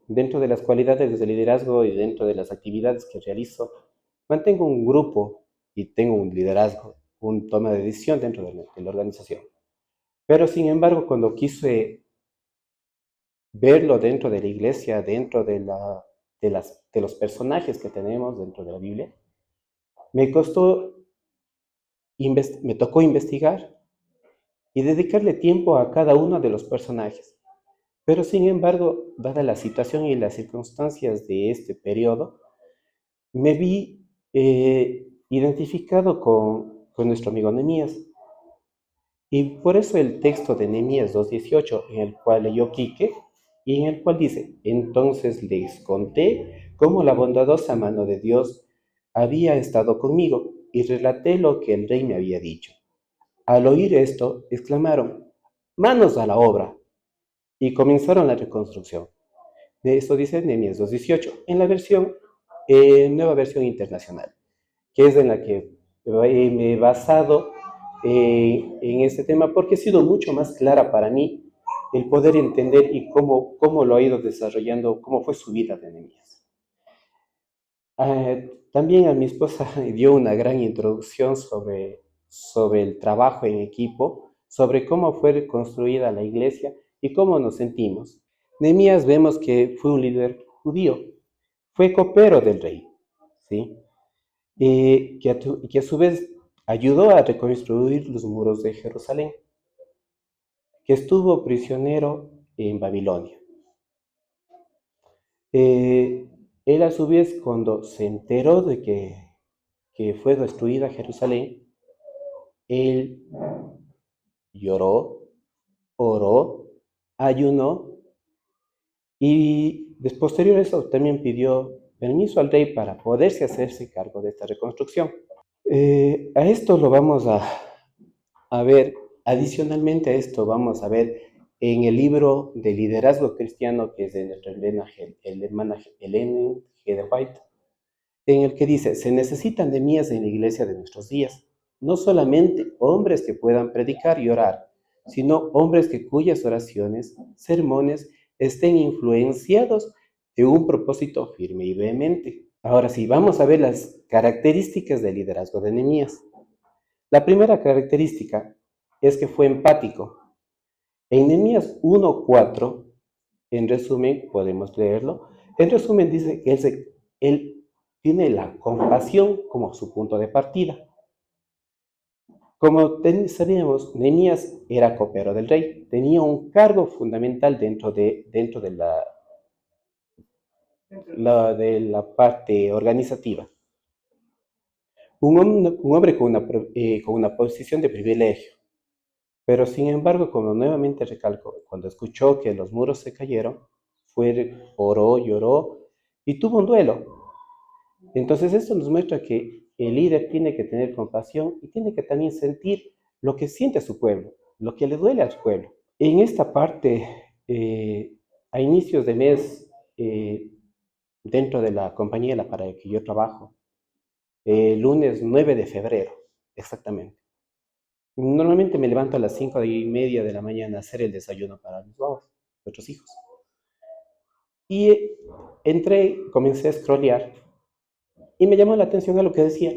dentro de las cualidades de liderazgo y dentro de las actividades que realizo, mantengo un grupo y tengo un liderazgo, un toma de decisión dentro de la organización. Pero sin embargo, cuando quise verlo dentro de la iglesia, dentro de los personajes que tenemos dentro de la Biblia, me costó, me tocó investigar y dedicarle tiempo a cada uno de los personajes. Pero sin embargo, dada la situación y las circunstancias de este periodo, me vi identificado con nuestro amigo Nehemías. Y por eso el texto de Nehemías 2:18, en el cual leyó Quique, y en el cual dice: entonces les conté cómo la bondadosa mano de Dios había estado conmigo, y relaté lo que el rey me había dicho. Al oír esto, exclamaron: manos a la obra, y comenzaron la reconstrucción. De esto dice Nehemías 2:18, en la versión, nueva versión internacional, que es en la que me he basado en este tema, porque ha sido mucho más clara para mí el poder entender y cómo lo ha ido desarrollando, cómo fue su vida de Nehemías. También a mi esposa dio una gran introducción sobre el trabajo en equipo, sobre cómo fue construida la iglesia y cómo nos sentimos. Nehemías vemos que fue un líder judío, fue copero del rey, ¿sí? Que a su vez ayudó a reconstruir los muros de Jerusalén, que estuvo prisionero en Babilonia. Él a su vez, cuando se enteró de que fue destruida Jerusalén, él lloró, oró, ayunó y posterior a eso también pidió permiso al rey para poderse hacerse cargo de esta reconstrucción. A esto lo vamos a ver, adicionalmente a esto vamos a ver en el libro de liderazgo cristiano, que es de nuestra hermana Ellen G. de White, en el que dice: se necesitan Nehemías en la iglesia de nuestros días, no solamente hombres que puedan predicar y orar, sino hombres cuyas oraciones, sermones, estén influenciados de un propósito firme y vehemente. Ahora sí, vamos a ver las características del liderazgo de Nehemías. La primera característica es que fue empático. En Nehemías 1:4, en resumen, podemos leerlo, en resumen dice que él tiene la compasión como su punto de partida. Como sabíamos, Nehemías era copero del rey, tenía un cargo fundamental dentro de la parte organizativa. Un hombre con una posición de privilegio. Pero sin embargo, como nuevamente recalco, cuando escuchó que los muros se cayeron, oró, lloró y tuvo un duelo. Entonces esto nos muestra que el líder tiene que tener compasión y tiene que también sentir lo que siente su pueblo, lo que le duele a su pueblo. En esta parte, a inicios de mes, dentro de la compañía para la que yo trabajo, lunes 9 de febrero, exactamente. Normalmente me levanto a las 5:30 de la mañana a hacer el desayuno para nuestros hijos. Y comencé a scrollear y me llamó la atención a lo que decía: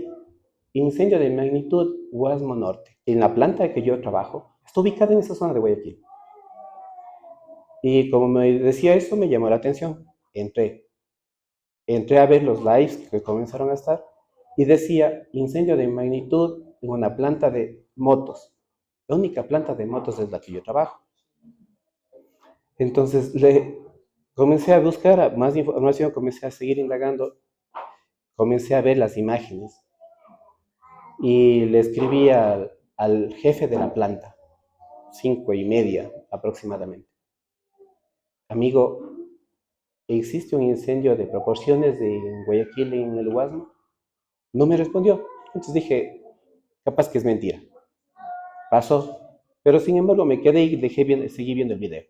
incendio de magnitud Guasmo Norte. En la planta que yo trabajo, está ubicada en esa zona de Guayaquil. Y como me decía eso, me llamó la atención. Entré a ver los lives que comenzaron a estar y decía: incendio de magnitud en una planta de motos. La única planta de motos es la que yo trabajo. Entonces comencé a buscar más información, comencé a seguir indagando, comencé a ver las imágenes y le escribí al jefe de la planta, 5:30 aproximadamente: amigo, ¿existe un incendio de proporciones en Guayaquil, en el Guasmo? No me respondió. Entonces dije: capaz que es mentira. Pasó. Pero sin embargo me quedé y seguí viendo el video.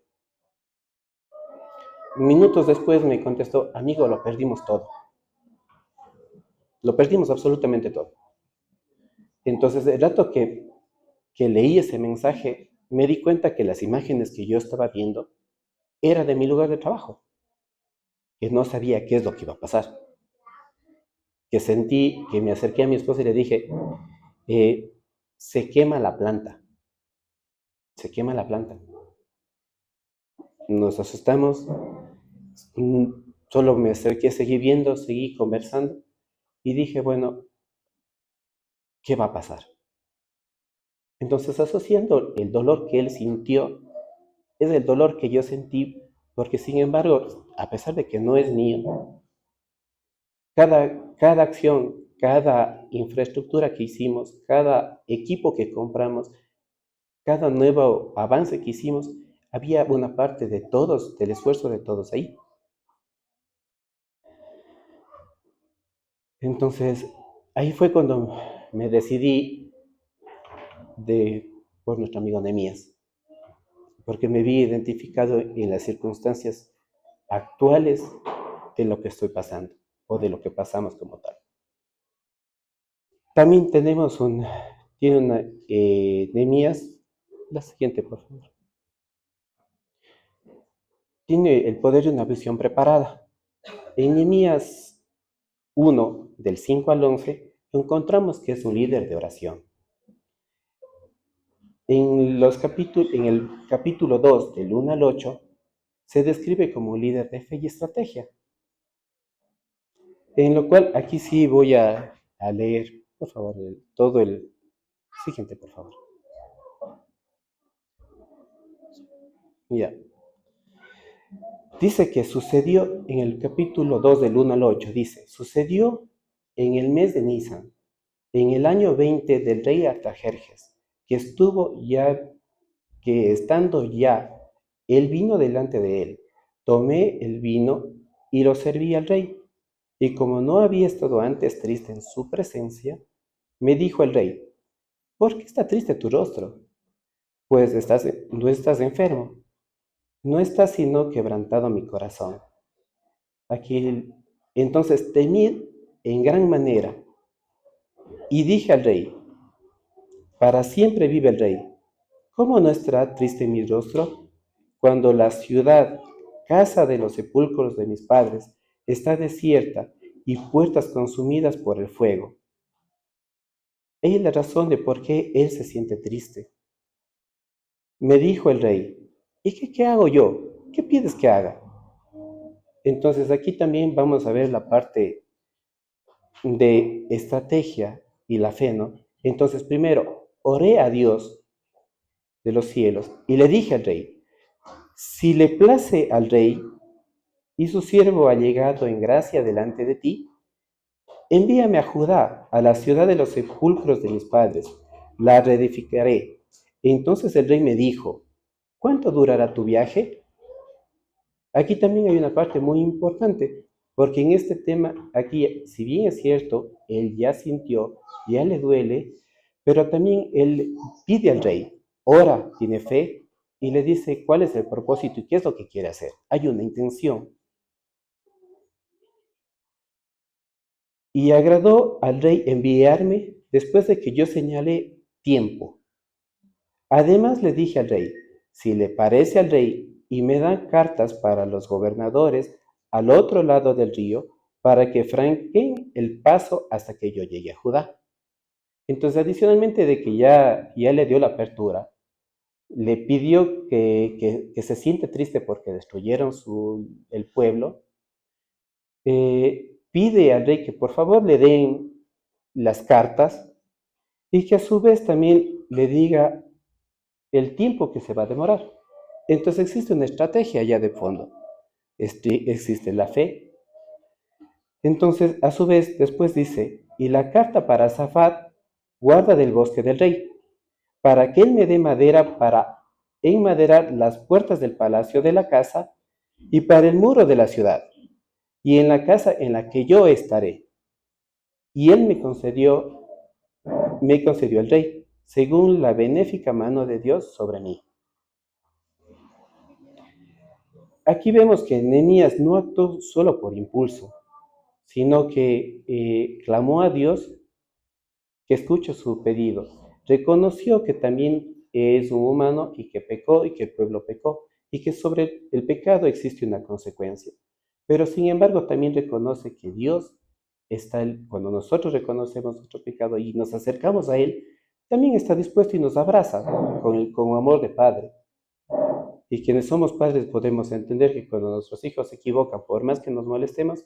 Minutos después me contestó: amigo, lo perdimos todo. Lo perdimos absolutamente todo. Entonces, el rato que leí ese mensaje, me di cuenta que las imágenes que yo estaba viendo era de mi lugar de trabajo. que no sabía qué es lo que iba a pasar. Que sentí, que me acerqué a mi esposa y le dije, se quema la planta, se quema la planta. Nos asustamos, solo me acerqué, seguí viendo, seguí conversando y dije, bueno, ¿qué va a pasar? Entonces, asociando el dolor que él sintió, es el dolor que yo sentí, porque sin embargo, a pesar de que no es mío, cada acción, cada infraestructura que hicimos, cada equipo que compramos, cada nuevo avance que hicimos, había una parte de todos, del esfuerzo de todos ahí. Entonces, ahí fue cuando me decidí por nuestro amigo Nehemías, porque me vi identificado en las circunstancias actuales de lo que estoy pasando o de lo que pasamos como tal. También tiene una, Nehemías, la siguiente por favor. Tiene el poder de una visión preparada. En Nehemías 1, del 5 al 11, encontramos que es un líder de oración. En el capítulo 2, del 1 al 8, se describe como un líder de fe y estrategia. En lo cual, aquí sí voy a leer, por favor, todo el siguiente, por favor. Ya. Dice que sucedió en el capítulo 2 del 1 al 8, dice, sucedió en el mes de Nisan, en el año 20 del rey Artajerjes, que estando ya él vino delante de él, tomé el vino y lo serví al rey. Y como no había estado antes triste en su presencia, me dijo el rey, ¿por qué está triste tu rostro? Pues no estás enfermo, no está sino quebrantado mi corazón. Aquí, entonces temí en gran manera y dije al rey, para siempre vive el rey. ¿Cómo no estará triste mi rostro cuando la ciudad, casa de los sepulcros de mis padres, está desierta y puertas consumidas por el fuego? Ella es la razón de por qué él se siente triste. Me dijo el rey, ¿y qué hago yo? ¿Qué pides que haga? Entonces aquí también vamos a ver la parte de estrategia y la fe, ¿no? Entonces primero oré a Dios de los cielos y le dije al rey, si le place al rey y su siervo ha llegado en gracia delante de ti, envíame a Judá, a la ciudad de los sepulcros de mis padres, la reedificaré. Entonces el rey me dijo, ¿cuánto durará tu viaje? Aquí también hay una parte muy importante, porque en este tema, aquí, si bien es cierto, él ya sintió, ya le duele, pero también él pide al rey, ora, tiene fe, y le dice cuál es el propósito y qué es lo que quiere hacer. Hay una intención. Y agradó al rey enviarme después de que yo señalé tiempo. Además le dije al rey, si le parece al rey y me dan cartas para los gobernadores al otro lado del río, para que franquen el paso hasta que yo llegue a Judá. Entonces, adicionalmente de que ya le dio la apertura, le pidió que se siente triste porque destruyeron el pueblo, pide al rey que por favor le den las cartas y que a su vez también le diga el tiempo que se va a demorar. Entonces existe una estrategia ya de fondo. Existe la fe. Entonces, a su vez, después dice, y la carta para Zafat, guarda del bosque del rey, para que él me dé madera para enmaderar las puertas del palacio de la casa y para el muro de la ciudad, y en la casa en la que yo estaré. Y él me concedió el rey, según la benéfica mano de Dios sobre mí. Aquí vemos que Nehemías no actuó solo por impulso, sino que clamó a Dios que escuche su pedido. Reconoció que también es un humano y que pecó y que el pueblo pecó y que sobre el pecado existe una consecuencia. Pero sin embargo también reconoce que Dios está, cuando nosotros reconocemos nuestro pecado y nos acercamos a Él, también está dispuesto y nos abraza con amor de padre. Y quienes somos padres podemos entender que cuando nuestros hijos se equivocan, por más que nos molestemos,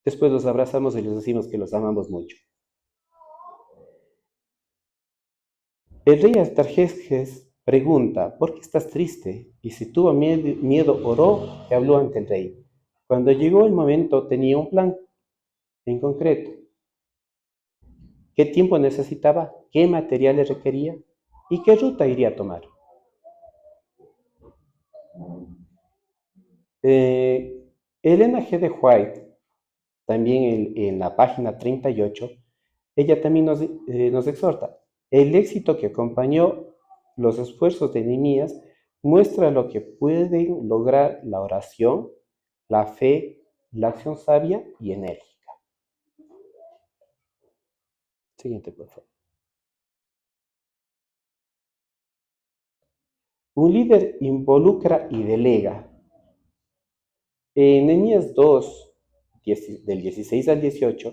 después los abrazamos y les decimos que los amamos mucho. El rey Artajerjes pregunta, ¿por qué estás triste? Y si tuvo miedo, oró y habló ante el rey. Cuando llegó el momento, tenía un plan en concreto. ¿Qué tiempo necesitaba? ¿Qué materiales requería? ¿Y qué ruta iría a tomar? Elena G. de White, también en la página 38, ella también nos exhorta. El éxito que acompañó los esfuerzos de Nehemías muestra lo que pueden lograr la oración, la fe, la acción sabia y enérgica. Siguiente, por favor. Un líder involucra y delega. En Nehemías 2, del 16 al 18,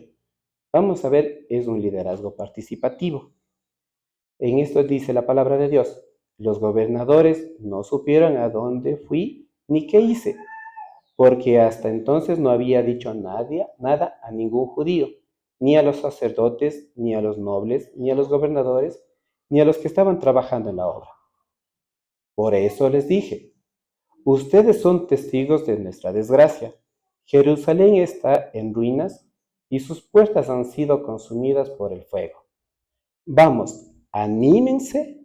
vamos a ver, es un liderazgo participativo. En esto dice la palabra de Dios, los gobernadores no supieron a dónde fui ni qué hice, porque hasta entonces no había dicho nada a ningún judío, ni a los sacerdotes, ni a los nobles, ni a los gobernadores, ni a los que estaban trabajando en la obra. Por eso les dije, ustedes son testigos de nuestra desgracia. Jerusalén está en ruinas y sus puertas han sido consumidas por el fuego. Vamos, anímense,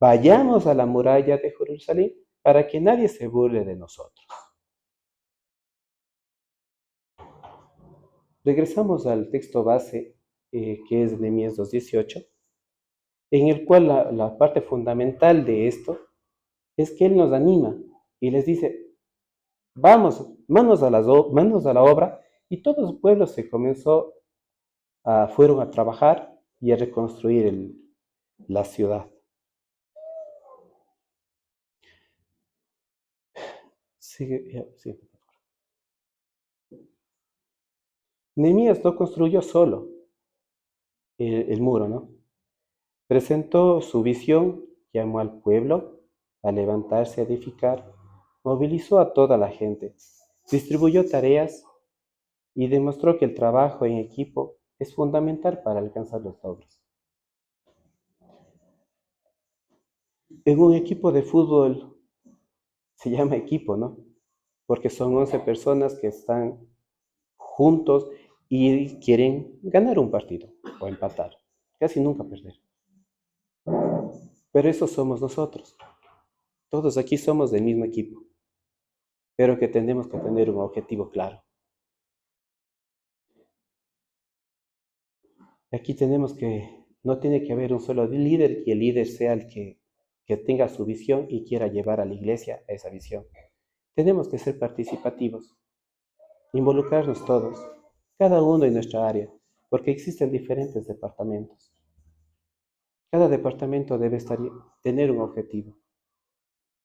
vayamos a la muralla de Jerusalén para que nadie se burle de nosotros. Regresamos al texto base, que es Nehemías 2:18, en el cual la parte fundamental de esto es que Él nos anima y les dice, vamos, manos a la obra, y todo el pueblo fueron a trabajar y a reconstruir la ciudad. Sí. Nehemías no construyó solo el muro, ¿no? Presentó su visión, llamó al pueblo a levantarse a edificar, movilizó a toda la gente, distribuyó tareas y demostró que el trabajo en equipo es fundamental para alcanzar los logros. En un equipo de fútbol se llama equipo, ¿no? Porque son 11 personas que están juntos y quieren ganar un partido o empatar, casi nunca perder. Pero eso somos nosotros. Todos aquí somos del mismo equipo, pero que tenemos que tener un objetivo claro. Aquí tenemos que, no tiene que haber un solo líder y el líder sea el que tenga su visión y quiera llevar a la iglesia a esa visión. Tenemos que ser participativos, involucrarnos todos, cada uno en nuestra área, porque existen diferentes departamentos. Cada departamento debe tener un objetivo,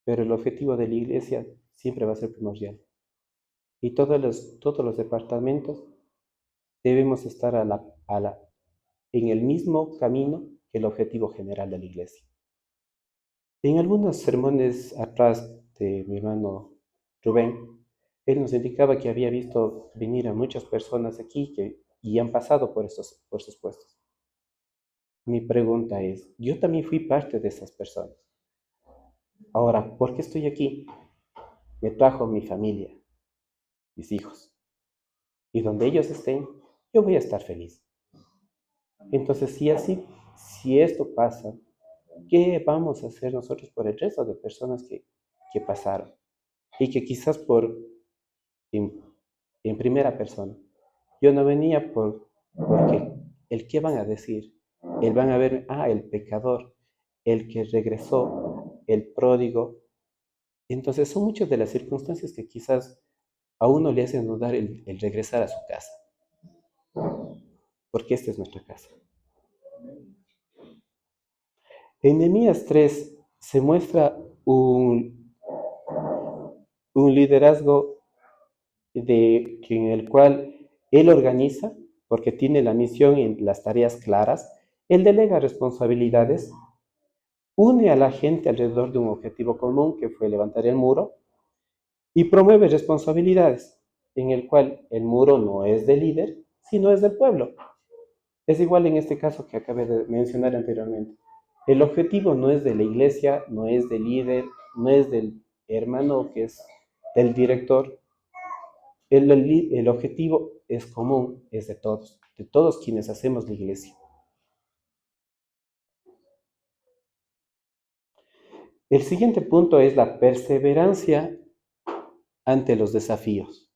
pero el objetivo de la iglesia siempre va a ser primordial. Y todos los departamentos debemos estar en el mismo camino que el objetivo general de la iglesia. En algunos sermones atrás de mi hermano Rubén, él nos indicaba que había visto venir a muchas personas aquí y han pasado por esos puestos. Mi pregunta es, yo también fui parte de esas personas. Ahora, ¿por qué estoy aquí? Me trajo mi familia, mis hijos. Y donde ellos estén, yo voy a estar feliz. Entonces, si esto pasa, ¿qué vamos a hacer nosotros por el resto de personas que pasaron? Y que quizás en, en primera persona. Yo no venía porque el qué van a decir. El van a ver, el pecador, el que regresó, el pródigo. Entonces son muchas de las circunstancias que quizás a uno le hacen dudar el regresar a su casa. Porque esta es nuestra casa. En Nehemías 3 se muestra un liderazgo en el cual él organiza, porque tiene la misión y las tareas claras, él delega responsabilidades, une a la gente alrededor de un objetivo común que fue levantar el muro y promueve responsabilidades, en el cual el muro no es del líder, sino es del pueblo. Es igual en este caso que acabé de mencionar anteriormente. El objetivo no es de la iglesia, no es del líder, no es del hermano que es del director. El objetivo es común, es de todos quienes hacemos la iglesia. El siguiente punto es la perseverancia ante los desafíos.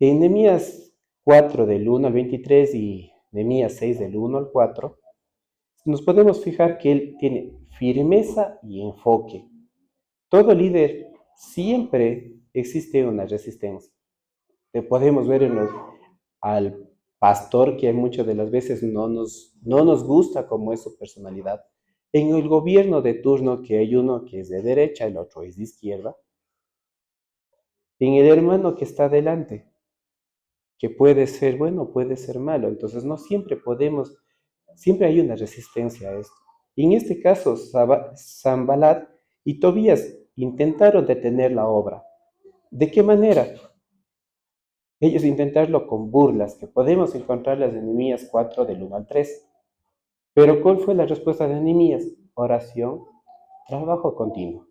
En Nehemías 4 del 1 al 23 y Nehemías 6 del 1 al 4, nos podemos fijar que él tiene firmeza y enfoque. Todo líder siempre existe una resistencia. Te podemos ver al pastor que muchas de las veces no nos gusta como es su personalidad. En el gobierno de turno que hay uno que es de derecha, el otro es de izquierda. En el hermano que está delante, que puede ser bueno, puede ser malo. Entonces no siempre podemos, siempre hay una resistencia a esto. Y en este caso, Sanballat y Tobías intentaron detener la obra. ¿De qué manera? Ellos intentaron con burlas, que podemos encontrarlas en Nehemías 4 del 1 al 3. Pero ¿cuál fue la respuesta de Nehemías? Oración, trabajo continuo.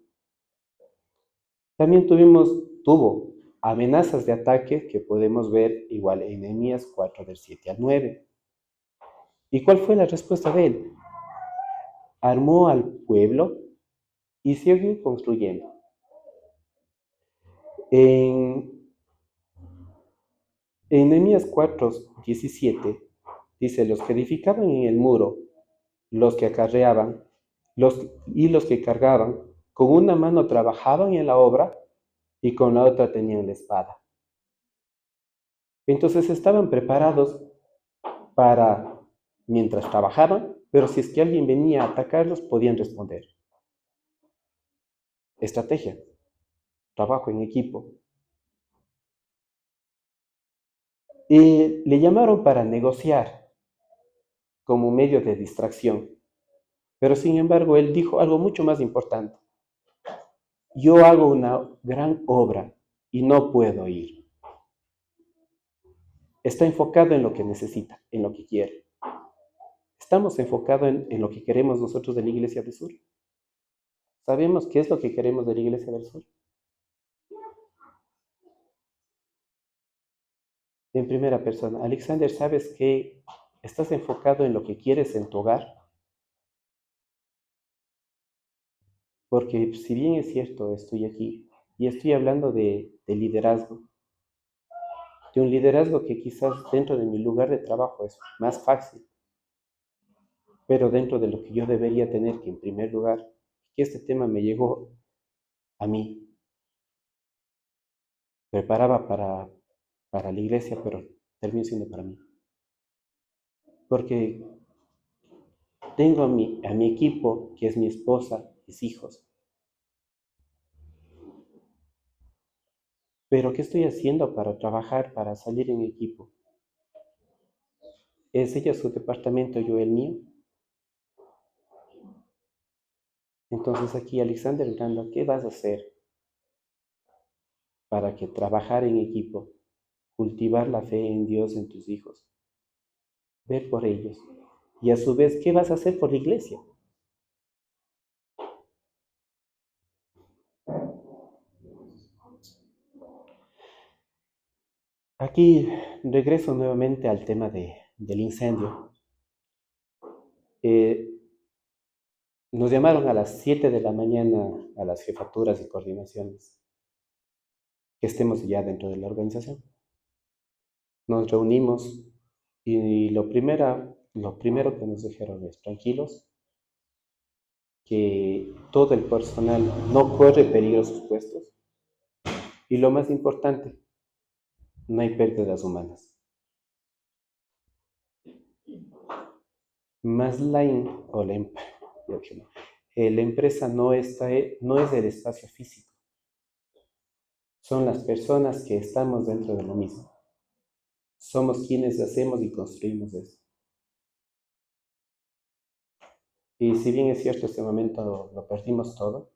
También tuvo amenazas de ataque que podemos ver igual en Nehemías 4 del 7 al 9. ¿Y cuál fue la respuesta de él? Armó al pueblo y siguió construyendo. En, en Nehemías 4, 17 dice, los que edificaban en el muro, los que acarreaban y los que cargaban, con una mano trabajaban en la obra y con la otra tenían la espada. Entonces estaban preparados para, mientras trabajaban, pero si es que alguien venía a atacarlos, podían responder. Estrategia, trabajo en equipo. Y le llamaron para negociar como medio de distracción. Pero sin embargo, él dijo algo mucho más importante. Yo hago una gran obra y no puedo ir. Está enfocado en lo que necesita, en lo que quiere. Estamos enfocados en lo que queremos nosotros de la Iglesia del Sur. ¿Sabemos qué es lo que queremos de la Iglesia del Sur? En primera persona. Alexander, ¿sabes que estás enfocado en lo que quieres en tu hogar? Porque si bien es cierto, estoy aquí y estoy hablando de liderazgo, de un liderazgo que quizás dentro de mi lugar de trabajo es más fácil, pero dentro de lo que yo debería tener, que en primer lugar, que este tema me llegó a mí, preparaba para la iglesia, pero terminó siendo para mí. Porque tengo a mi equipo, que es mi esposa, mis hijos. Pero ¿qué estoy haciendo para trabajar, para salir en equipo? ¿Es ella su departamento, yo el mío? Entonces aquí Alexander Granda, ¿qué vas a hacer para que trabajar en equipo, cultivar la fe en Dios en tus hijos, ver por ellos? Y a su vez, ¿qué vas a hacer por la iglesia? Aquí regreso nuevamente al tema del incendio. Eh, Nos llamaron a las 7 de la mañana a las jefaturas y coordinaciones que estemos ya dentro de la organización. Nos reunimos y lo primero que nos dijeron es tranquilos, que todo el personal no corre peligro sus puestos y lo más importante, no hay pérdidas humanas. Masline o la empresa no es del espacio físico, son las personas que estamos dentro de lo mismo. Somos quienes hacemos y construimos eso. Y si bien es cierto, este momento lo perdimos todo,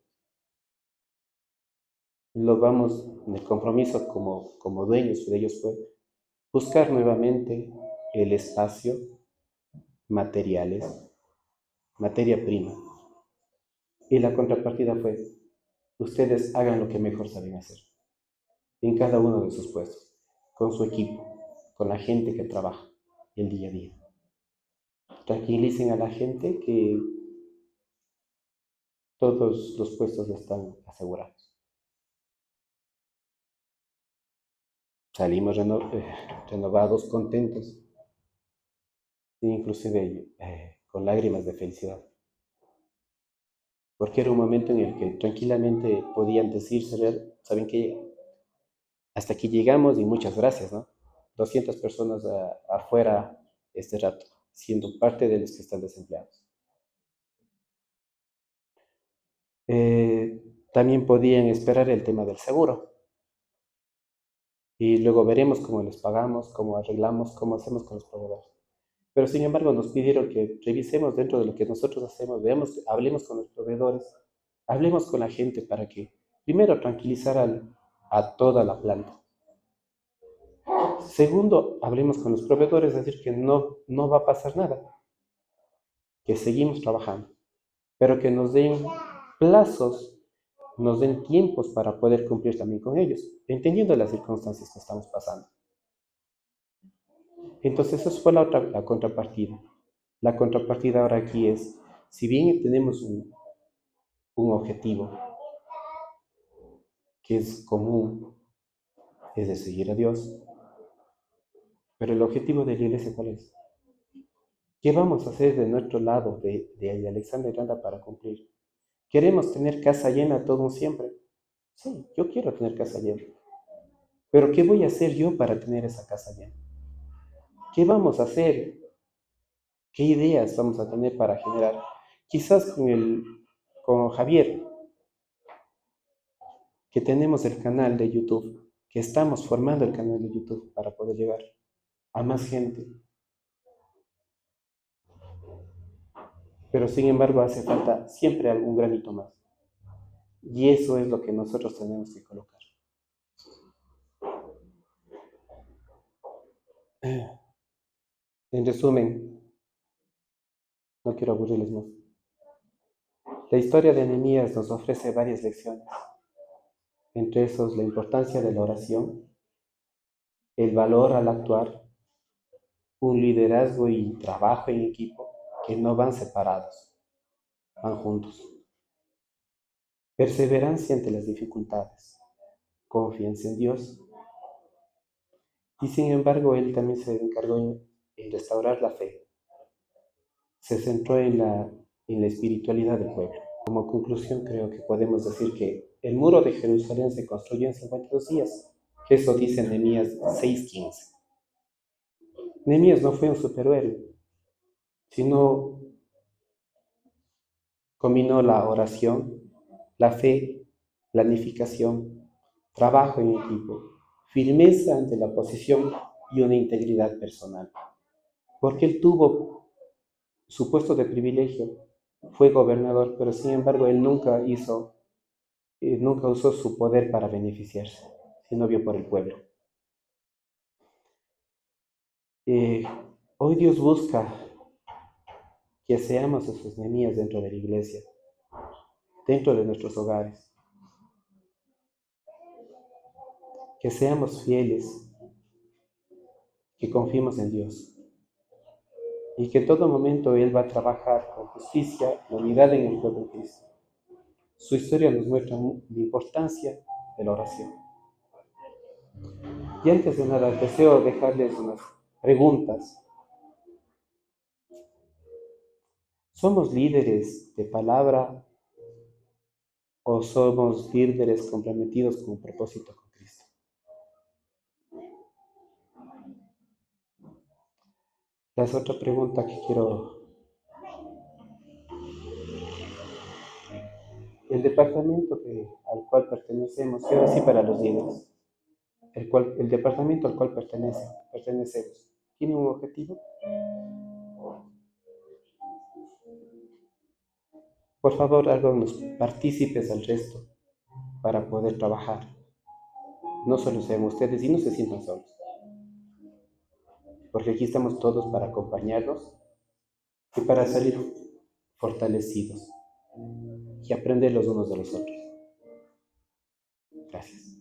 lo vamos, el compromiso como dueños de ellos fue buscar nuevamente el espacio, materiales, materia prima. Y la contrapartida fue, ustedes hagan lo que mejor saben hacer, en cada uno de sus puestos, con su equipo, con la gente que trabaja el día a día. Tranquilicen a la gente que todos los puestos están asegurados. Salimos renovados, contentos, inclusive con lágrimas de felicidad. Porque era un momento en el que tranquilamente podían decir, ¿saben qué? Hasta aquí llegamos y muchas gracias, ¿no? 200 personas afuera este rato, siendo parte de los que están desempleados. También podían esperar el tema del seguro. Y luego veremos cómo les pagamos, cómo arreglamos, cómo hacemos con los proveedores. Pero sin embargo nos pidieron que revisemos dentro de lo que nosotros hacemos, veamos, hablemos con los proveedores, hablemos con la gente para que primero tranquilizar a toda la planta. Segundo, hablemos con los proveedores, es decir, que no va a pasar nada, que seguimos trabajando, pero que nos den plazos, nos den tiempos para poder cumplir también con ellos, entendiendo las circunstancias que estamos pasando. Entonces, eso fue la contrapartida. La contrapartida ahora aquí es, si bien tenemos un objetivo que es común, es de seguir a Dios, pero el objetivo de la iglesia, ¿cuál es? ¿Qué vamos a hacer de nuestro lado, de Alexander Granda, para cumplir? ¿Queremos tener casa llena todo siempre? Sí, yo quiero tener casa llena. Pero ¿qué voy a hacer yo para tener esa casa llena? ¿Qué vamos a hacer? ¿Qué ideas vamos a tener para generar? Quizás con Javier, que tenemos el canal de YouTube, que estamos formando el canal de YouTube para poder llegar a más gente. Pero sin embargo hace falta siempre algún granito más. Y eso es lo que nosotros tenemos que colocar. En resumen, no quiero aburrirles más. La historia de Nehemías nos ofrece varias lecciones, entre esos la importancia de la oración, el valor al actuar, un liderazgo y trabajo en equipo que no van separados, van juntos. Perseverancia ante las dificultades, confianza en Dios. Y sin embargo, él también se encargó en restaurar la fe. Se centró en la espiritualidad del pueblo. Como conclusión, creo que podemos decir que el muro de Jerusalén se construyó en 52 días. Eso dice Nehemías 6:15. Nehemías no fue un superhéroe, sino combinó la oración, la fe, planificación, trabajo en equipo, firmeza ante la oposición y una integridad personal. Porque él tuvo su puesto de privilegio, fue gobernador, pero sin embargo él nunca usó su poder para beneficiarse, sino vio por el pueblo. Eh, Hoy Dios busca que seamos esos Nehemías dentro de la iglesia, dentro de nuestros hogares, que seamos fieles, que confiemos en Dios y que en todo momento Él va a trabajar con justicia, la unidad en el pueblo de Cristo. Su historia nos muestra la importancia de la oración. Y antes de nada, deseo dejarles unas preguntas. ¿Somos líderes de palabra o somos líderes comprometidos con un propósito con Cristo? La otra pregunta que quiero. El departamento al cual pertenecemos, queda así para los líderes. El departamento al cual pertenecemos tiene un objetivo. Por favor, háganos partícipes al resto para poder trabajar. No solo sean ustedes y no se sientan solos, porque aquí estamos todos para acompañarnos y para salir fortalecidos y aprender los unos de los otros. Gracias.